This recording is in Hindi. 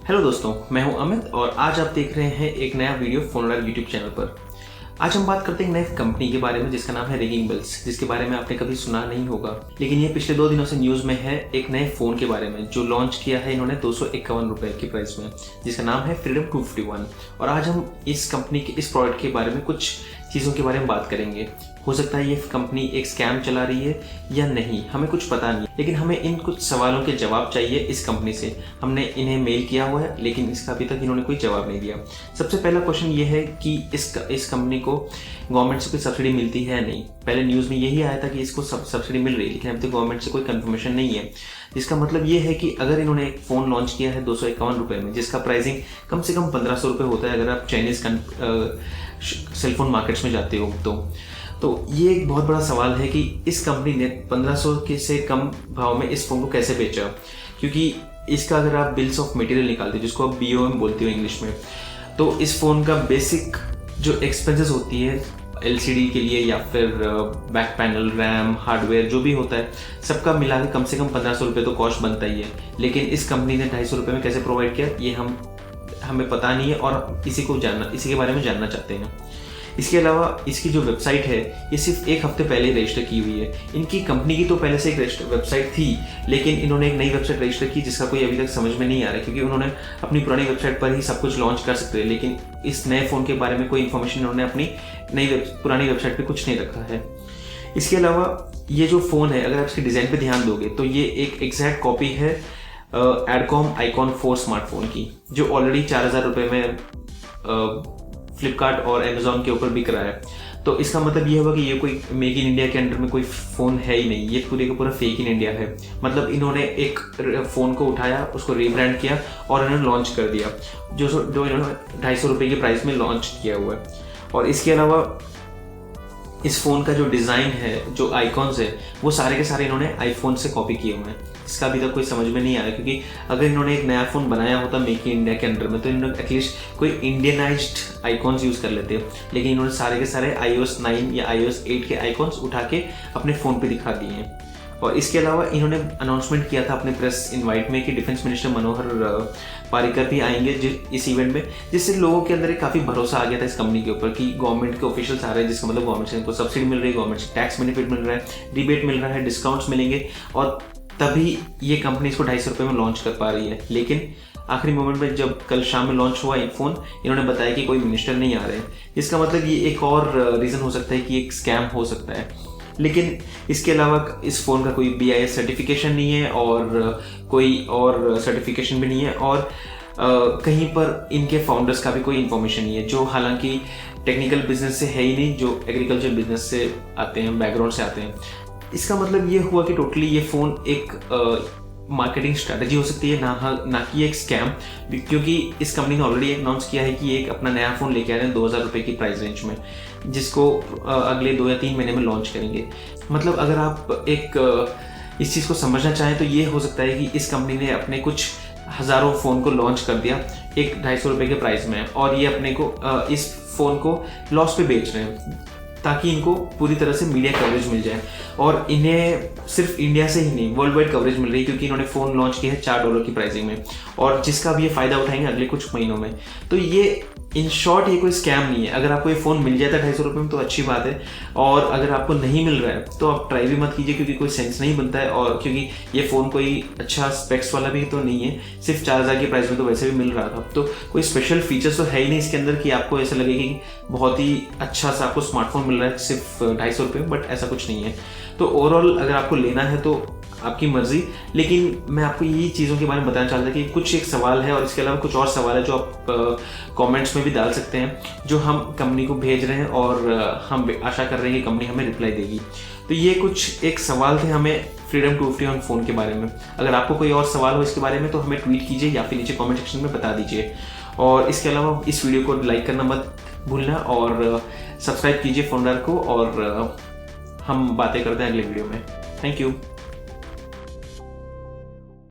हेलो दोस्तों, मैं हूं अमित और आज आप देख रहे हैं एक नया वीडियो फोनडर यूट्यूब चैनल पर। आज हम बात करते हैं एक नई कंपनी के बारे में जिसका नाम है रिंगिंग बेल्स, जिसके बारे में आपने कभी सुना नहीं होगा, लेकिन ये पिछले 2 दिनों से न्यूज में है एक नए फोन के बारे में जो लॉन्च किया है इन्होंने 251 रुपए की प्राइस में, जिसका नाम है फ्रीडम 251। और आज हम इस कंपनी के इस प्रोडक्ट के बारे में कुछ चीज़ों के बारे में बात करेंगे। हो सकता है ये कंपनी एक स्कैम चला रही है या नहीं, हमें कुछ पता नहीं, लेकिन हमें इन कुछ सवालों के जवाब चाहिए इस कंपनी से। हमने इन्हें मेल किया हुआ है लेकिन इसका अभी तक इन्होंने कोई जवाब नहीं दिया। सबसे पहला क्वेश्चन ये है कि इस कंपनी को गवर्नमेंट से कोई सब्सिडी मिलती है या नहीं। पहले न्यूज़ में यही आया था कि इसको सब्सिडी मिल रही है, लेकिन अभी तक गवर्नमेंट से कोई कंफर्मेशन नहीं है। जिसका मतलब ये है कि अगर इन्होंने एक फ़ोन लॉन्च किया है 251 रुपये में, जिसका प्राइसिंग कम से कम 1500 रुपये होता है अगर आप चाइनीज़ सेलफोन मार्केट्स में जाते हो तो ये एक बहुत बड़ा सवाल है कि इस कंपनी ने 1500 के से कम भाव में इस फ़ोन को कैसे बेचा। क्योंकि इसका अगर आप बिल्स ऑफ मटेरियल निकालते हो, जिसको आप BOM बोलते हो इंग्लिश में, तो इस फ़ोन का बेसिक जो एक्सपेंसेस होती है LCD के लिए या फिर बैक पैनल, रैम, हार्डवेयर जो भी होता है, सबका मिला के कम से कम 1500 रुपये तो कॉस्ट बनता ही है। लेकिन इस कंपनी ने 250 रुपये में कैसे प्रोवाइड किया ये हमें पता नहीं है और इसी के बारे में जानना चाहते हैं। इसके अलावा इसकी जो वेबसाइट है ये सिर्फ 1 हफ्ते पहले रजिस्टर की हुई है। इनकी कंपनी की तो पहले से एक वेबसाइट थी, लेकिन इन्होंने एक नई वेबसाइट रजिस्टर की जिसका कोई अभी तक समझ में नहीं आ रहा है, क्योंकि उन्होंने अपनी पुरानी वेबसाइट पर ही सब कुछ लॉन्च कर सकते हैं, लेकिन इस नए फ़ोन के बारे में कोई इन्फॉर्मेशन इन्होंने अपनी पुरानी वेबसाइट पर कुछ नहीं रखा है। इसके अलावा ये जो फ़ोन है, अगर आप इसके डिज़ाइन पर ध्यान दोगे तो ये एक एग्जैक्ट कॉपी है एडकॉम आईकॉन 4 स्मार्टफोन की, जो ऑलरेडी 4000 रुपये में फ्लिपकार्ट और अमेजोन के ऊपर बिक रहा है। तो इसका मतलब ये होगा कि ये कोई मेक इन इंडिया के अंडर में कोई फ़ोन है ही नहीं, ये पूरे का पूरा फेक इन इंडिया है। मतलब इन्होंने एक फ़ोन को उठाया, उसको रीब्रांड किया और इन्होंने लॉन्च कर दिया, जो इन्होंने 250 रुपये की प्राइस में लॉन्च किया हुआ है। और इसके अलावा इस फ़ोन का जो डिज़ाइन है, जो आइकॉन्स है, वो सारे के सारे इन्होंने आईफोन से कॉपी किए हुए हैं। इसका अभी तक कोई समझ में नहीं आया, क्योंकि अगर इन्होंने एक नया फ़ोन बनाया होता मेक इन इंडिया के अंडर में तो इन्होंने एटलीस्ट कोई इंडियनाइज्ड आइकॉन्स यूज़ कर लेते, लेकिन इन्होंने सारे के सारे iOS 9 या iOS 8 के आइकॉन्स उठा के अपने फ़ोन पे दिखा दिए हैं। और इसके अलावा इन्होंने अनाउंसमेंट किया था अपने प्रेस इनवाइट में कि डिफेंस मिनिस्टर मनोहर पारिकर भी आएंगे इस इवेंट में, जिससे लोगों के अंदर एक काफ़ी भरोसा आ गया था इस कंपनी के ऊपर कि गवर्नमेंट के ऑफिशियल्स आ रहे हैं, जिसका मतलब गवर्नमेंट से इनको सब्सिडी मिल रही है, गवर्नमेंट से टैक्स बेनिफिट मिल रहा है, रिबेट मिल रहा है, डिस्काउंट्स मिलेंगे, और तभी ये कंपनी इसको 250 रुपये में लॉन्च कर पा रही है। लेकिन आखिरी मोमेंट में जब कल शाम में लॉन्च हुआ फ़ोन, इन्होंने बताया कि कोई मिनिस्टर नहीं आ रहे हैं। इसका मतलब ये एक और रीज़न हो सकता है कि एक स्कैम हो सकता है। लेकिन इसके अलावा इस फ़ोन का कोई BIS सर्टिफिकेशन नहीं है और कोई और सर्टिफिकेशन भी नहीं है, और कहीं पर इनके फाउंडर्स का भी कोई इन्फॉर्मेशन नहीं है, जो हालांकि टेक्निकल बिजनेस से है ही नहीं, जो एग्रीकल्चर बिजनेस से आते हैं, बैकग्राउंड से आते हैं। इसका मतलब ये हुआ कि टोटली ये फ़ोन एक मार्केटिंग स्ट्रैटेजी हो सकती है, ना कि एक स्कैम, क्योंकि इस कंपनी ने ऑलरेडी अनाउंस किया है कि एक अपना नया फ़ोन लेके आ रहे हैं 2000 रुपये की प्राइस रेंज में, जिसको अगले 2 या 3 महीने में लॉन्च करेंगे। मतलब अगर आप इस चीज़ को समझना चाहें तो ये हो सकता है कि इस कंपनी ने अपने कुछ हज़ारों फ़ोन को लॉन्च कर दिया एक 250 रुपये के प्राइस में, और ये अपने को इस फ़ोन को लॉस पे बेच रहे हैं ताकि इनको पूरी तरह से मीडिया कवरेज मिल जाए। और इन्हें सिर्फ इंडिया से ही नहीं, वर्ल्ड वाइड कवरेज मिल रही है, क्योंकि इन्होंने फ़ोन लॉन्च किया है $4 की प्राइसिंग में, और जिसका भी ये फ़ायदा उठाएंगे अगले कुछ महीनों में। तो ये इन शॉर्ट ये कोई स्कैम नहीं है। अगर आपको ये फ़ोन मिल जाता है 250 रुपये में तो अच्छी बात है, और अगर आपको नहीं मिल रहा है तो आप ट्राई भी मत कीजिए, क्योंकि कोई सेंस नहीं बनता है, और क्योंकि ये फ़ोन कोई अच्छा स्पेक्स वाला भी तो नहीं है, सिर्फ 4000 की प्राइस में तो वैसे भी मिल रहा था। तो कोई स्पेशल फीचर्स तो है ही नहीं इसके अंदर कि आपको ऐसा लगे कि बहुत ही अच्छा सा आपको स्मार्टफोन मिल रहा है सिर्फ 250 रुपये में, बट ऐसा कुछ नहीं है। तो ओवरऑल अगर आपको लेना है तो आपकी मर्जी, लेकिन मैं आपको यही चीज़ों के बारे में बताना चाहता था कि कुछ एक सवाल है और इसके अलावा कुछ और सवाल है जो आप कमेंट्स में भी डाल सकते हैं, जो हम कंपनी को भेज रहे हैं, और हम आशा कर रहे हैं कि कंपनी हमें रिप्लाई देगी। तो ये कुछ एक सवाल थे हमें फ्रीडम 251 फ़ोन के बारे में। अगर आपको कोई और सवाल हो इसके बारे में तो हमें ट्वीट कीजिए या फिर नीचे कॉमेंट सेक्शन में बता दीजिए। और इसके अलावा इस वीडियो को लाइक करना मत भूलना, और सब्सक्राइब कीजिए फोनडर को, और हम बातें करते हैं अगले वीडियो में। Thank you.